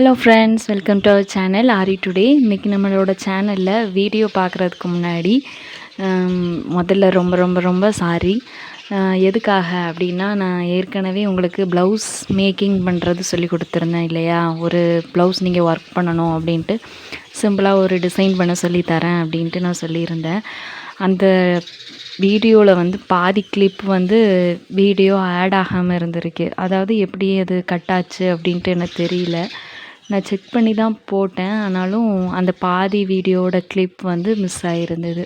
Hello friends, welcome to our channel Aari today. இன்றைக்கி நம்மளோட சேனலில் வீடியோ பார்க்குறதுக்கு முன்னாடி முதல்ல ரொம்ப ரொம்ப ரொம்ப சாரி. எதுக்காக அப்படின்னா, நான் ஏற்கனவே உங்களுக்கு ப்ளவுஸ் மேக்கிங் பண்ணுறது சொல்லி கொடுத்துருந்தேன் இல்லையா. ஒரு ப்ளவுஸ் நீங்கள் ஒர்க் பண்ணணும் அப்படின்ட்டு சிம்பிளாக ஒரு டிசைன் பண்ண சொல்லித்தரேன் அப்படின்ட்டு நான் சொல்லியிருந்தேன். அந்த வீடியோவில் பாதி கிளிப் வீடியோ ஆட் ஆகாமல் இருந்திருக்கு. அதாவது எப்படி அது கட்டாச்சு அப்படின்ட்டு எனக்கு தெரியல. நான் செக் பண்ணி தான் போட்டேன். ஆனாலும் அந்த பாதி வீடியோவோட கிளிப் மிஸ் ஆகிருந்தது.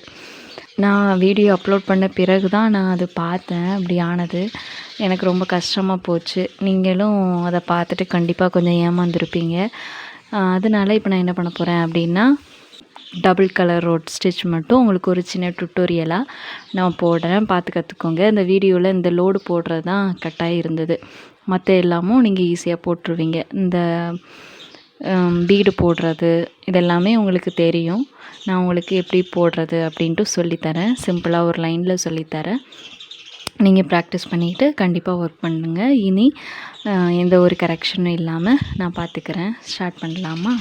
நான் வீடியோ அப்லோட் பண்ண பிறகு தான் நான் அது பார்த்தேன். அப்படி ஆனது எனக்கு ரொம்ப கஷ்டமாக போச்சு. நீங்களும் அதை பார்த்துட்டு கண்டிப்பாக கொஞ்சம் ஏமாந்துருப்பீங்க. அதனால இப்போ நான் என்ன பண்ண போகிறேன் அப்படின்னா, டபுள் கலர் ரோட் ஸ்டிச் மட்டும் உங்களுக்கு ஒரு சின்ன டுட்டோரியலாக நான் போடுறேன், பார்த்து கற்றுக்கோங்க. இந்த வீடியோவில் இந்த லோடு போடுறது தான் கட்டாயம் இருந்தது. மற்ற எல்லாமும் நீங்கள் ஈஸியாக போட்டுருவீங்க. இந்த பீடு போடுறது இதெல்லாமே உங்களுக்கு தெரியும். நான் உங்களுக்கு எப்படி போடுறது அப்படின்ட்டு சொல்லித்தரேன். சிம்பிளாக ஒரு லைனில் சொல்லித்தரேன். நீங்கள் ப்ராக்டிஸ் பண்ணிவிட்டு கண்டிப்பாக ஒர்க் பண்ணுங்கள். இனி எந்த ஒரு கரெக்ஷனும் இல்லாமல் நான் பார்த்துக்கிறேன். ஸ்டார்ட் பண்ணலாமா?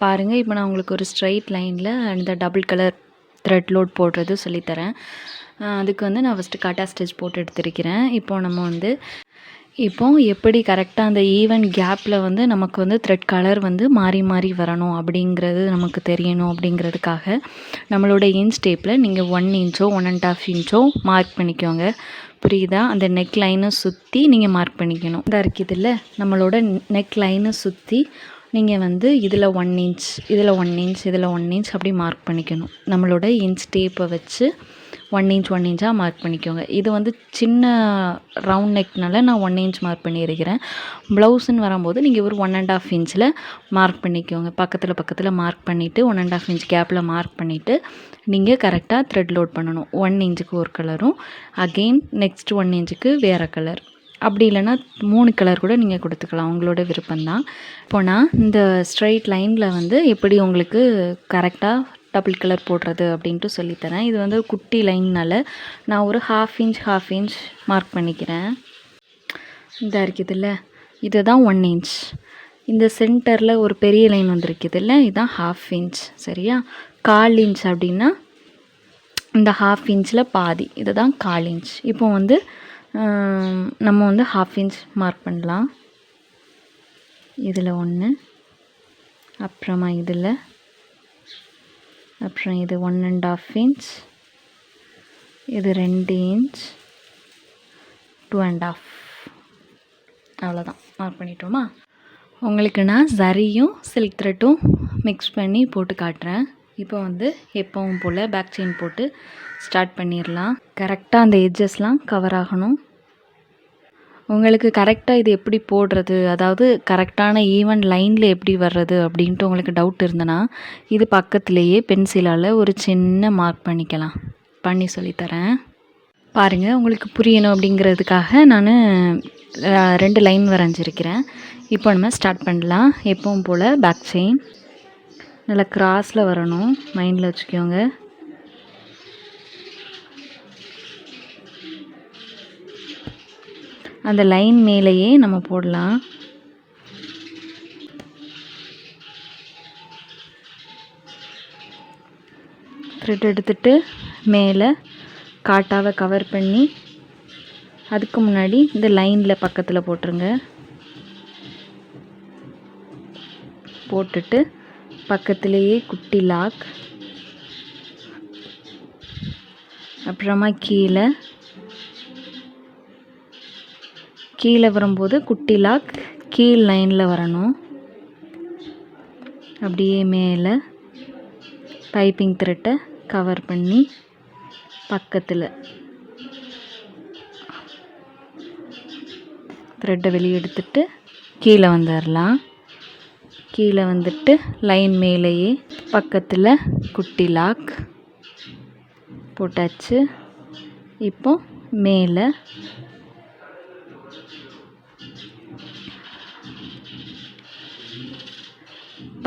பாருங்கள், இப்போ நான் உங்களுக்கு ஒரு ஸ்ட்ரைட் லைனில் இந்த டபுள் கலர் த்ரெட் லோட் போடுறது சொல்லித்தரேன். அதுக்கு நான் ஃபஸ்ட்டு காட்டா ஸ்டிச் போட்டு எடுத்துருக்கிறேன். இப்போது நம்ம எப்படி கரெக்டாக அந்த ஈவன் கேப்பில் நமக்கு த்ரெட் கலர் மாறி மாறி வரணும் அப்படிங்கிறது நமக்கு தெரியணும். அப்படிங்கிறதுக்காக நம்மளோட இன்ச் டேப்பில் நீங்கள் 1 இன்ச்சோ 1.5 இன்ச்சோ மார்க் பண்ணிக்கோங்க. புரியுதா? அந்த நெக் லைனை சுற்றி நீங்கள் மார்க் பண்ணிக்கணும். இதாக இருக்குதுல்ல, நம்மளோட நெக் லைனை சுற்றி நீங்கள் இதில் 1 இன்ச், இதில் 1 இன்ச், இதில் 1 இன்ச் அப்படி மார்க் பண்ணிக்கணும். நம்மளோட இன்ச் டேப்பை வச்சு 1 இன்ச் 1 இன்ச்சாக மார்க் பண்ணிக்கோங்க. இது சின்ன ரவுண்ட் நெக்னால நான் 1 இன்ச் மார்க் பண்ணியிருக்கிறேன். ப்ளவுஸுன்னு வரும்போது நீங்கள் ஒரு 1.5 இன்ச்சில் மார்க் பண்ணிக்கோங்க. பக்கத்தில் மார்க் பண்ணிவிட்டு 1.5 இன்ச் கேப்பில் மார்க் பண்ணிவிட்டு நீங்கள் கரெக்டாக த்ரெட் லோட் பண்ணணும். 1 இன்ச்சுக்கு ஒரு கலரும், அகெயின் நெக்ஸ்ட் 1 இன்ச்சுக்கு வேறு கலர், அப்படி இல்லைன்னா 3 கலர் கூட நீங்கள் கொடுத்துக்கலாம், உங்களோட விருப்பம்தான். இப்போ நான் இந்த ஸ்ட்ரைட் லைனில் எப்படி உங்களுக்கு கரெக்டாக டபுள் கலர் போடுறது அப்படின்ட்டு சொல்லித்தரேன். இது குட்டி லைன்னால நான் ஒரு 1/2 இன்ச் மார்க் பண்ணிக்கிறேன். இதாக இருக்குதுல்ல, இதுதான் 1 இன்ச். இந்த சென்டரில் ஒரு பெரிய லைன் வந்துருக்குதுல்ல, இதுதான் 1/2 இன்ச். சரியா? 1/4 இன்ச் அப்படின்னா இந்த 1/2 இன்ச்சில் பாதி, இதுதான் 1/4 இன்ச். இப்போ நம்ம 1/2 இன்ச் மார்க் பண்ணலாம். இதில் 1, அப்புறமா இதில், அப்புறம் இது 1.5 இன்ச், இது 2 இன்ச், 2.5, அவ்வளோதான். மார்க் பண்ணிட்டோமா? உங்களுக்கு நான் சரியும் சில்க் த்ரெட்டும் மிக்ஸ் பண்ணி போட்டு காட்டுறேன். இப்போ எப்பவும் போல் பேக் செயின் போட்டு ஸ்டார்ட் பண்ணிடலாம். கரெக்டாக அந்த எட்ஜஸ்லாம் கவர் ஆகணும். உங்களுக்கு கரெக்டாக இது எப்படி போடுறது, அதாவது கரெக்டான ஈவன் லைனில் எப்படி வர்றது அப்படின்ட்டு உங்களுக்கு டவுட் இருந்தனா, இது பக்கத்துலேயே பென்சிலால் ஒரு சின்ன மார்க் பண்ணிக்கலாம். பண்ணி சொல்லித்தரேன் பாருங்கள். உங்களுக்கு புரியணும் அப்படிங்கிறதுக்காக நான் 2 லைன் வரைஞ்சிருக்கிறேன். இப்போ நம்ம ஸ்டார்ட் பண்ணலாம். எப்பவும் போல் பேக் செயின் நல்லா கிராஸில் வரணும், மைண்டில் வச்சுக்கோங்க. அந்த லைன் மேலேயே நம்ம போடலாம். த்ரெட் எடுத்துட்டு மேலே காட்டாவை கவர் பண்ணி அதுக்கு முன்னாடி இந்த லைனில் பக்கத்தில் போட்டுருங்க. போட்டுட்டு பக்கத்துலேயே குட்டி லாக், அப்புறமா கீழே வரும்போது குட்டி லாக் கீழ் லைனில் வரணும். அப்படியே மேலே பைப்பிங் த்ரெட்டை கவர் பண்ணி பக்கத்தில் த்ரெட்டை வெளியே எடுத்துட்டு கீழே வந்துடலாம். கீழே வந்துட்டு லைன் மேலேயே பக்கத்தில் குட்டி லாக் போட்டாச்சு. இப்போ மேலே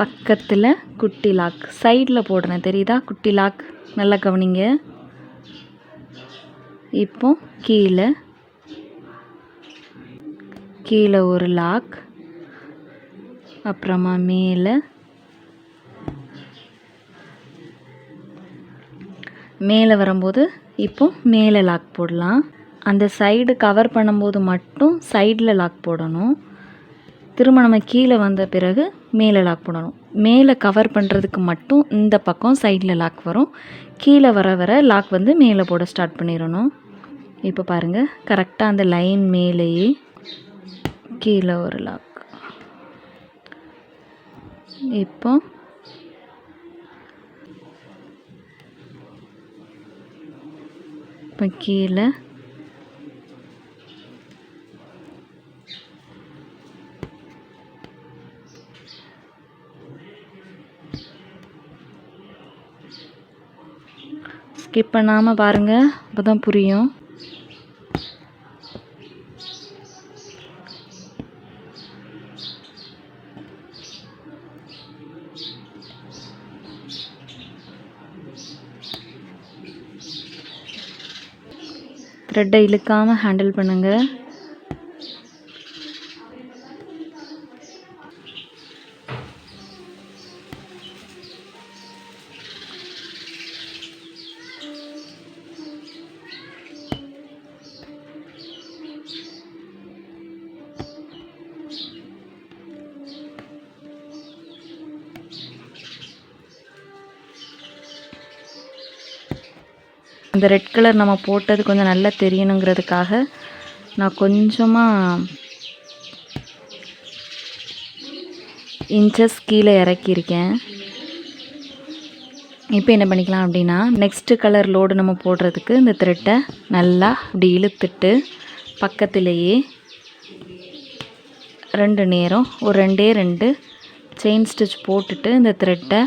பக்கத்தில் குட்டி லாக் சைடில் போடுறேன், தெரியுதா? குட்டி லாக் நல்லா கவனிங்க. இப்போ கீழே ஒரு லாக், அப்புறமா மேலே வரும்போது இப்போ மேலே லாக் போடலாம். அந்த சைடு கவர் பண்ணும்போது மட்டும் சைடில் லாக் போடணும். திரும்ப நம்ம கீழே வந்த பிறகு மேலே லாக் போடணும். மேலே கவர் பண்ணுறதுக்கு மட்டும் இந்த பக்கம் சைடில் லாக் வரும். கீழே வர வர லாக் வந்து மேலே போட ஸ்டார்ட் பண்ணிடணும். இப்போ பாருங்கள், கரெக்டாக அந்த லைன் மேலேயே கீழே ஒரு லாக். இப்போ கீழே ஸ்கிப் பண்ணாமல் பாருங்கள், அப்போ தான் புரியும். த்ரெட்டை இழுக்காமல் ஹேண்டில் பண்ணுங்கள். அந்த ரெட் கலர் நம்ம போட்டது கொஞ்சம் நல்லா தெரியணுங்கிறதுக்காக நான் கொஞ்சமாக இன்ச்சஸ் கீழே இறக்கியிருக்கேன். இப்போ என்ன பண்ணிக்கலாம் அப்படின்னா, நெக்ஸ்ட்டு கலர் லோடு நம்ம போடுறதுக்கு இந்த த்ரெட்டை நல்லா இப்படி இழுத்துட்டு பக்கத்திலேயே 2 நேரம் ஒரு 2 செயின் ஸ்டிச் போட்டுட்டு இந்த த்ரெட்டை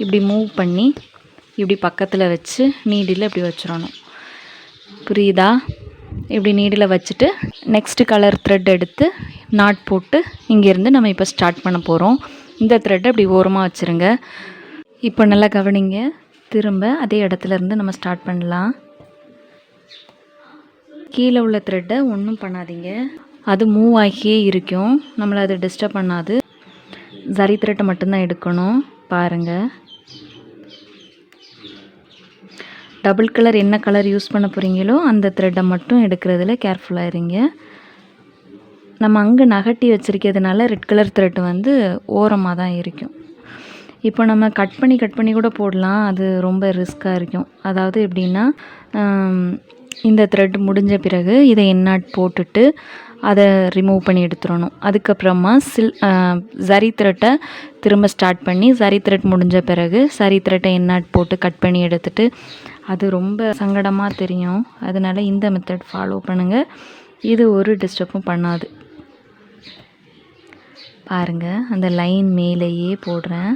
இப்படி மூவ் பண்ணி இப்படி பக்கத்தில் வச்சு நீடில் இப்படி வச்சிடணும். புரியுதா? இப்படி நீடில் வச்சுட்டு நெக்ஸ்ட்டு கலர் த்ரெட் எடுத்து நாட் போட்டு இங்கேருந்து நம்ம இப்போ ஸ்டார்ட் பண்ண போகிறோம். இந்த த்ரெட்டை இப்படி ஓரமாக வச்சுருங்க. இப்போ நல்லா கவனிங்க, திரும்ப அதே இடத்துலேருந்து நம்ம ஸ்டார்ட் பண்ணலாம். கீழே உள்ள த்ரெட்டை ஒன்றும் பண்ணாதீங்க, அது மூவ் ஆகியே இருக்கும், நம்மளை அது டிஸ்டர்ப் பண்ணாது. ஜரி த்ரெட்டை மட்டும்தான் எடுக்கணும். பாருங்கள், டபுள் கலர் என்ன கலர் யூஸ் பண்ண போகிறீங்களோ அந்த த்ரெட்டை மட்டும் எடுக்கிறதுல கேர்ஃபுல்லாக இருங்க. நம்ம அங்கே நகட்டி வச்சுருக்கிறதுனால ரெட் கலர் த்ரெட் வந்து ஓரமாக தான் இருக்கும். இப்போ நம்ம கட் பண்ணி கூட போடலாம், அது ரொம்ப ரிஸ்க்காக இருக்கும். அதாவது எப்படின்னா, இந்த த்ரெட் முடிஞ்ச பிறகு இதை எண்ணாட் போட்டுட்டு அதை ரிமூவ் பண்ணி எடுத்துடணும். அதுக்கப்புறமா ஜரி த்ரெட்டை திரும்ப ஸ்டார்ட் பண்ணி ஜரி த்ரெட் முடிஞ்ச பிறகு ஜரி த்ரெட்டை எண்ணாட் போட்டு கட் பண்ணி எடுத்துட்டு அது ரொம்ப சங்கடமாக தெரியும். அதனால் இந்த மெத்தட் ஃபாலோ பண்ணுங்கள், இது ஒரு டிஸ்டர்பும் பண்ணாது. பாருங்கள், அந்த லைன் மேலேயே போடுறேன்.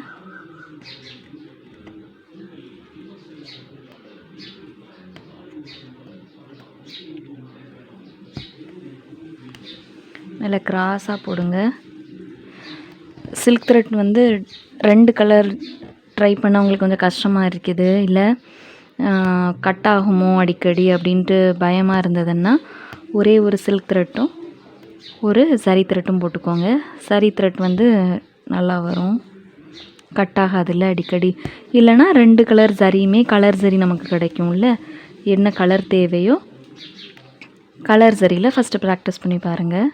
நல்லா கிராஸாக போடுங்க. சில்க் த்ரெட் வந்து 2 கலர் ட்ரை பண்ண உங்களுக்கு கொஞ்சம் கஷ்டமாக இருக்குது, இல்லை கட் ஆகுமோ அடிக்கடி அப்படின்ட்டு பயமாக இருந்ததுன்னா ஒரே ஒரு சில்க் த்ரெட்டும் ஒரு சரி த்ரெட்டும் போட்டுக்கோங்க. சரி த்ரெட் வந்து நல்லா வரும், கட் ஆகாதில்ல அடிக்கடி. இல்லைனா 2 கலர் சரியுமே கலர் சரி நமக்கு கிடைக்கும்ல, என்ன கலர் தேவையோ கலர் சரியில் ஃபஸ்ட்டு ப்ராக்டிஸ் பண்ணி பாருங்கள்.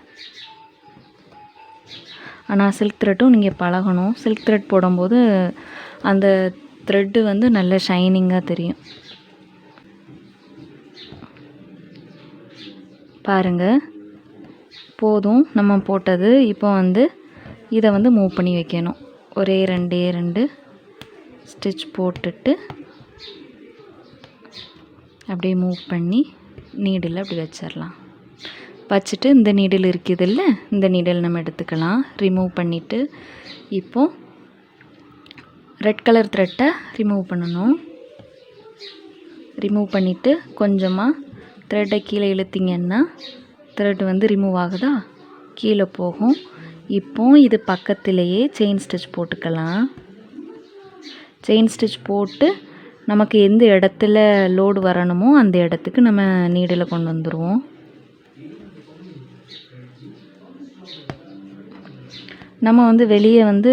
ஆனால் சில்க் த்ரெட்டும் நீங்கள் பழகணும். சில்க் த்ரெட் போடும்போது அந்த த்ரெட்டு வந்து நல்ல ஷைனிங்காக தெரியும். பாருங்கள், போதும் நம்ம போட்டது. இப்போ வந்து இதை வந்து மூவ் பண்ணி வைக்கணும். ஒரே 2 ஸ்டிச் போட்டுட்டு அப்படியே மூவ் பண்ணி நீடில் அப்படி வச்சிடலாம். வச்சுட்டு இந்த நீடில் இருக்குதுல்ல, இந்த நீடில் நம்ம எடுத்துக்கலாம். ரிமூவ் பண்ணிவிட்டு இப்போது ரெட் கலர் த்ரெட்டை ரிமூவ் பண்ணணும். ரிமூவ் பண்ணிவிட்டு கொஞ்சமாக த்ரெட்டை கீழே இழுத்திங்கன்னா த்ரெட் வந்து ரிமூவ் ஆகுதா, கீழே போகும். இப்போது இது பக்கத்திலேயே செயின் ஸ்டிச் போட்டுக்கலாம். செயின் ஸ்டிச் போட்டு நமக்கு எந்த இடத்துல லோடு வரணுமோ அந்த இடத்துக்கு நம்ம நீடில் கொண்டு வந்துடுவோம். நம்ம வந்து வெளியே வந்து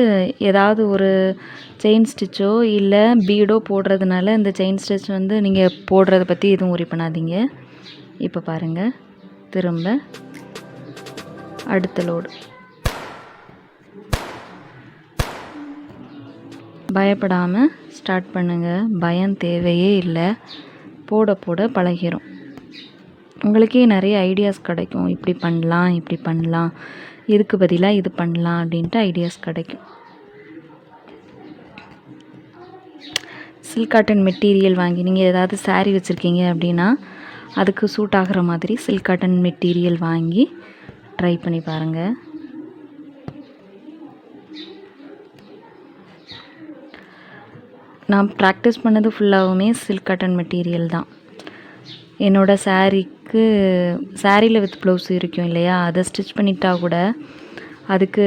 ஏதாவது ஒரு செயின் ஸ்டிச்சோ இல்லை பீடோ போடுறதுனால இந்த செயின் ஸ்டிச் வந்து நீங்கள் போடுறத பற்றி எதுவும் worry பண்ணாதீங்க. இப்போ பாருங்கள், திரும்ப அடுத்த லோடு. பயப்படாமல் ஸ்டார்ட் பண்ணுங்கள். பயம் தேவையே இல்லை. போட போட பழகிரும். உங்களுக்கே நிறைய ஐடியாஸ் கிடைக்கும். இப்படி பண்ணலாம், இப்படி பண்ணலாம், இதுக்கு பதிலாக இது பண்ணலாம் அப்படின்ட்டு ஐடியாஸ் கிடைக்கும். சில்க் காட்டன் மெட்டீரியல் வாங்கி நீங்கள் ஏதாவது saree வச்சுருக்கீங்க அப்படின்னா அதுக்கு சூட் ஆகிற மாதிரி சில்க் காட்டன் மெட்டீரியல் வாங்கி ட்ரை பண்ணி பாருங்கள். நான் ப்ராக்டிஸ் பண்ணது ஃபுல்லாகவுமே சில்க் காட்டன் மெட்டீரியல் தான். என்னோடய சாரியில் வித் ப்ளவுஸ் இருக்கும் இல்லையா, அதை ஸ்டிச் பண்ணிட்டா கூட அதுக்கு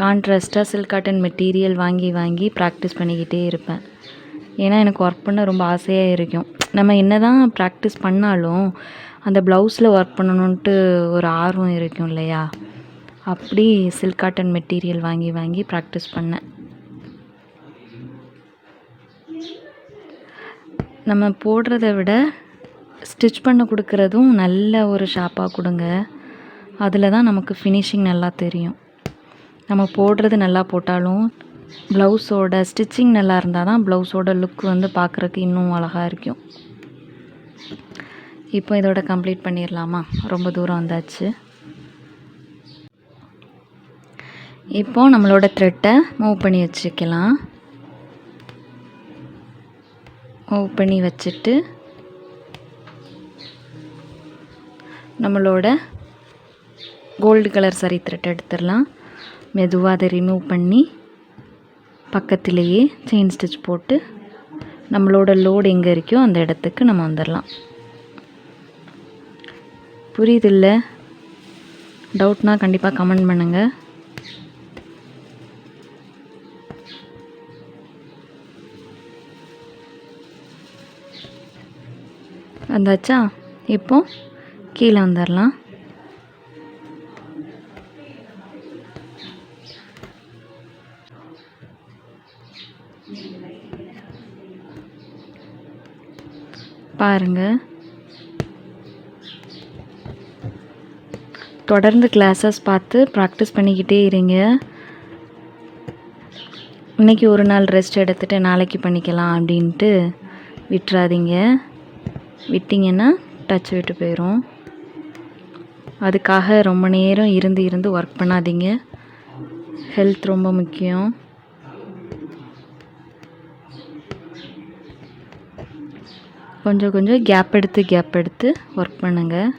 கான்ட்ராஸ்ட்டாக சில்க் காட்டன் மெட்டீரியல் வாங்கி வாங்கி ப்ராக்டிஸ் பண்ணிக்கிட்டே இருப்பேன். ஏன்னா எனக்கு ஒர்க் பண்ண ரொம்ப ஆசையாக இருக்கும். நம்ம என்ன தான் ப்ராக்டிஸ் பண்ணாலும் அந்த ப்ளவுஸில் ஒர்க் பண்ணணுன்ட்டு ஒரு ஆர்வம் இருக்கும் இல்லையா, அப்படி சில்க் காட்டன் மெட்டீரியல் வாங்கி வாங்கி ப்ராக்டிஸ் பண்ணேன். நம்ம போடுறத விட ஸ்டிச் பண்ண கொடுக்குறதும் நல்ல ஒரு ஷாப்பாக கொடுங்க. அதில் தான் நமக்கு ஃபினிஷிங் நல்லா தெரியும். நம்ம போடுறது நல்லா போட்டாலும் ப்ளவுஸோட ஸ்டிச்சிங் நல்லா இருந்தால் தான் ப்ளவுஸோட லுக் வந்து பார்க்குறதுக்கு இன்னும் அழகாக இருக்கும். இப்போ இதோட கம்ப்ளீட் பண்ணிடலாமா? ரொம்ப தூரம் வந்தாச்சு. இப்போது நம்மளோட த்ரெட்டை மூவ் பண்ணி வச்சுக்கலாம். மூவ் பண்ணி வச்சுட்டு நம்மளோட கோல்டு கலர் சரி த்ரெட் எடுத்துடலாம். மெதுவாக அதை ரிமூவ் பண்ணி பக்கத்திலேயே செயின் ஸ்டிச் போட்டு நம்மளோட லோடு எங்கே இருக்கோ அந்த இடத்துக்கு நம்ம வந்துடலாம். புரியுதில்ல? டவுட்னா கண்டிப்பாக கமெண்ட் பண்ணுங்கள். வந்தாச்சா? இப்போ கீழே வந்துடலாம். பாருங்கள், தொடர்ந்து கிளாஸஸ் பார்த்து ப்ராக்டிஸ் பண்ணிக்கிட்டே இருங்க. இன்றைக்கி ஒரு நாள் ரெஸ்ட் எடுத்துகிட்டு நாளைக்கு பண்ணிக்கலாம் அப்படின்ட்டு விட்டுறாதீங்க. விட்டிங்கன்னா டச் விட்டு போயிடும். அதுக்காக ரொம்ப நேரம் இருந்து ஒர்க் பண்ணாதீங்க. ஹெல்த் ரொம்ப முக்கியம். கொஞ்சம் கொஞ்சம் கேப் எடுத்து ஒர்க் பண்ணுங்கள்.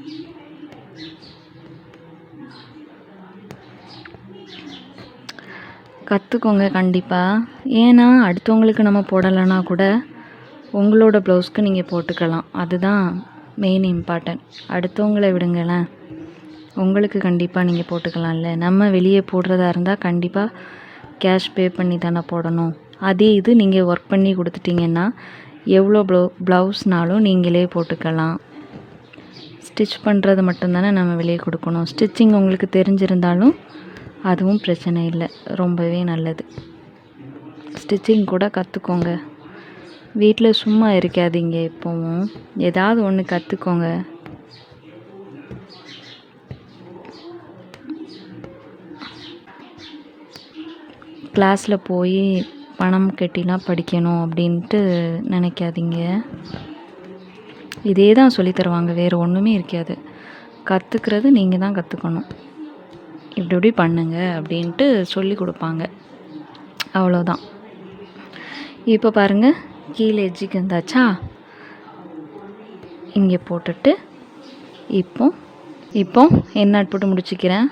கற்றுக்கோங்க கண்டிப்பாக. ஏன்னா அடுத்தவங்களுக்கு நம்ம போடலைன்னா கூட உங்களோட ப்ளவுஸ்க்கு நீங்கள் போட்டுக்கலாம். அதுதான் மெயின் இம்பார்ட்டன்ட். அடுத்தவங்களை விடுங்களேன், உங்களுக்கு கண்டிப்பாக நீங்கள் போட்டுக்கலாம்ல. நம்ம வெளியே போடுறதா இருந்தால் கண்டிப்பாக கேஷ் பே பண்ணி தானே போடணும். அதே இது நீங்கள் ஒர்க் பண்ணி கொடுத்துட்டிங்கன்னா எவ்வளோ ப்ளவுஸ்னாலும் நீங்களே போட்டுக்கலாம். ஸ்டிச் பண்ணுறது மட்டும்தானே நம்ம வெளியே கொடுக்கணும். ஸ்டிச்சிங் உங்களுக்கு தெரிஞ்சிருந்தாலும் அதுவும் பிரச்சனை இல்லை, ரொம்பவே நல்லது. ஸ்டிச்சிங் கூட கற்றுக்கோங்க. வீட்டில் சும்மா இருக்காதீங்க. எப்போவும் ஏதாவது ஒன்று கற்றுக்கோங்க. கிளாஸில் போய் பணம் கட்டிலாம் படிக்கணும் அப்படின்ட்டு நினைக்காதீங்க. இதே தான் சொல்லி தருவாங்க, வேறு ஒன்றுமே இருக்காது. கற்றுக்கிறது நீங்கள் தான் கற்றுக்கணும். இப்படி பண்ணுங்க அப்படின்ட்டு சொல்லி கொடுப்பாங்க, அவ்வளோதான். இப்போ பாருங்கள், கீழே எஜ்ஜுக்கு வந்தாச்சா? இங்கே போட்டுட்டு இப்போ என்ன போட்டு முடிச்சுக்கிறேன்.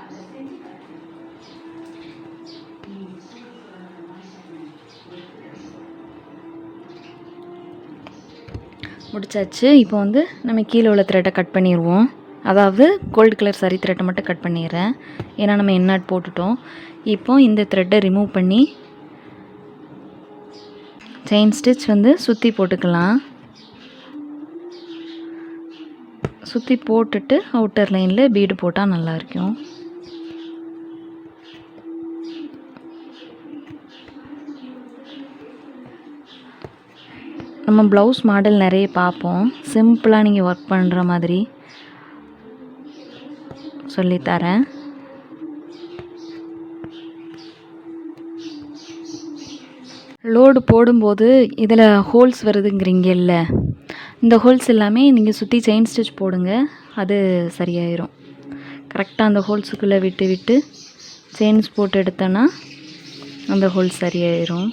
முடிச்சாச்சு. இப்போ வந்து நம்ம கீழே உள்ள த்ரெட்டை கட் பண்ணிடுவோம். அதாவது கோல்டு கலர் சாரி த்ரெட்டை மட்டும் கட் பண்ணிடுறேன், ஏன்னா நம்ம எண்ணாட் போட்டுட்டோம். இப்போ இந்த த்ரெட்டை ரிமூவ் பண்ணி செயின் ஸ்டிச் வந்து சுற்றி போட்டுக்கலாம். சுற்றி போட்டுட்டு அவுட்டர் லைனில் பீடு போட்டால் நல்லாயிருக்கும். நம்ம ப்ளவுஸ் மாடல் நிறைய பார்ப்போம். சிம்பிளாக நீங்கள் ஒர்க் பண்ணுற மாதிரி சொல்லித்தரேன். லோடு போடும்போது இதில் ஹோல்ஸ் வருதுங்கிறீங்கல்ல, இந்த ஹோல்ஸ் எல்லாமே நீங்கள் சுற்றி செயின் ஸ்டிச் போடுங்க, அது சரியாயிரும். கரெக்டாக அந்த ஹோல்ஸுக்குள்ளே விட்டு விட்டு செயின்ஸ் போட்டு எடுத்தோன்னா அந்த ஹோல்ஸ் சரியாயிரும்.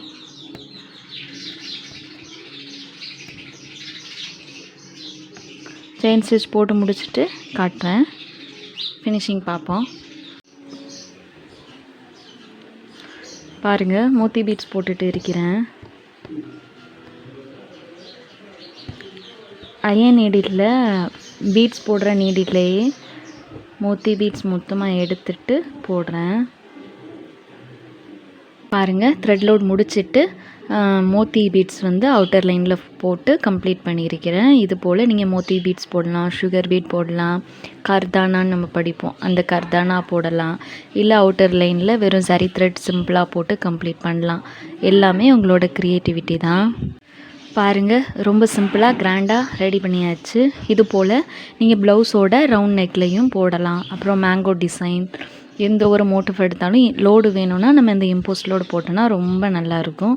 செயின் ஸ்டிச் போட்டு முடிச்சுட்டு காட்டுறேன், ஃபினிஷிங் பார்ப்போம். பாருங்கள், மோத்தி பீட்ஸ் போட்டுட்டு இருக்கிறேன். அயன் நீடில் பீட்ஸ் போடுற நீடிலேயே மோத்தி பீட்ஸ் மொத்தமாக எடுத்துட்டு போடுறேன். பாருங்கள், த்ரெட் லோட் முடிச்சுட்டு மோத்தி பீட்ஸ் வந்து அவுட்டர் லைனில் போட்டு கம்ப்ளீட் பண்ணியிருக்கிறேன். இது போல் நீங்கள் மோத்தி பீட்ஸ் போடலாம், சுகர் பீட் போடலாம், கர்தானான்னு நம்ம படிப்போம், அந்த கர்தானா போடலாம். இல்லை அவுட்டர் லைனில் வெறும் சரி த்ரெட் சிம்பிளாக போட்டு கம்ப்ளீட் பண்ணலாம். எல்லாமே உங்களோட க்ரியேட்டிவிட்டி தான். பாருங்கள், ரொம்ப சிம்பிளாக கிராண்டாக ரெடி பண்ணியாச்சு. இது போல் நீங்கள் ப்ளவுஸோட ரவுண்ட் நெக்லையும் போடலாம். அப்புறம் மேங்கோ டிசைன், எந்த ஒரு மோட்டிவ் எடுத்தாலும் லோடு வேணும்னா நம்ம இந்த எம்போஸ்ட் லோடு போட்டோன்னா ரொம்ப நல்லாயிருக்கும்.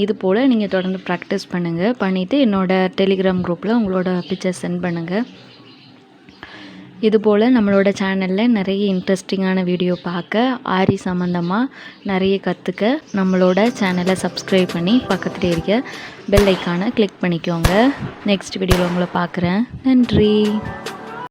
இது போல் நீங்கள் தொடர்ந்து ப்ராக்டிஸ் பண்ணுங்கள். பண்ணிவிட்டு என்னோடய டெலிகிராம் குரூப்பில் உங்களோட பிக்சர் சென்ட் பண்ணுங்கள். இது போல் நம்மளோட சேனலில் நிறைய இன்ட்ரெஸ்டிங்கான வீடியோ பார்க்க, ஆரி சம்மந்தமாக நிறைய கற்றுக்க நம்மளோட சேனலை சப்ஸ்கிரைப் பண்ணி பக்கத்துலேயே இருக்க பெல் ஐக்கானை கிளிக் பண்ணிக்கோங்க. நெக்ஸ்ட் வீடியோவில் உங்களை பார்க்குறேன். நன்றி.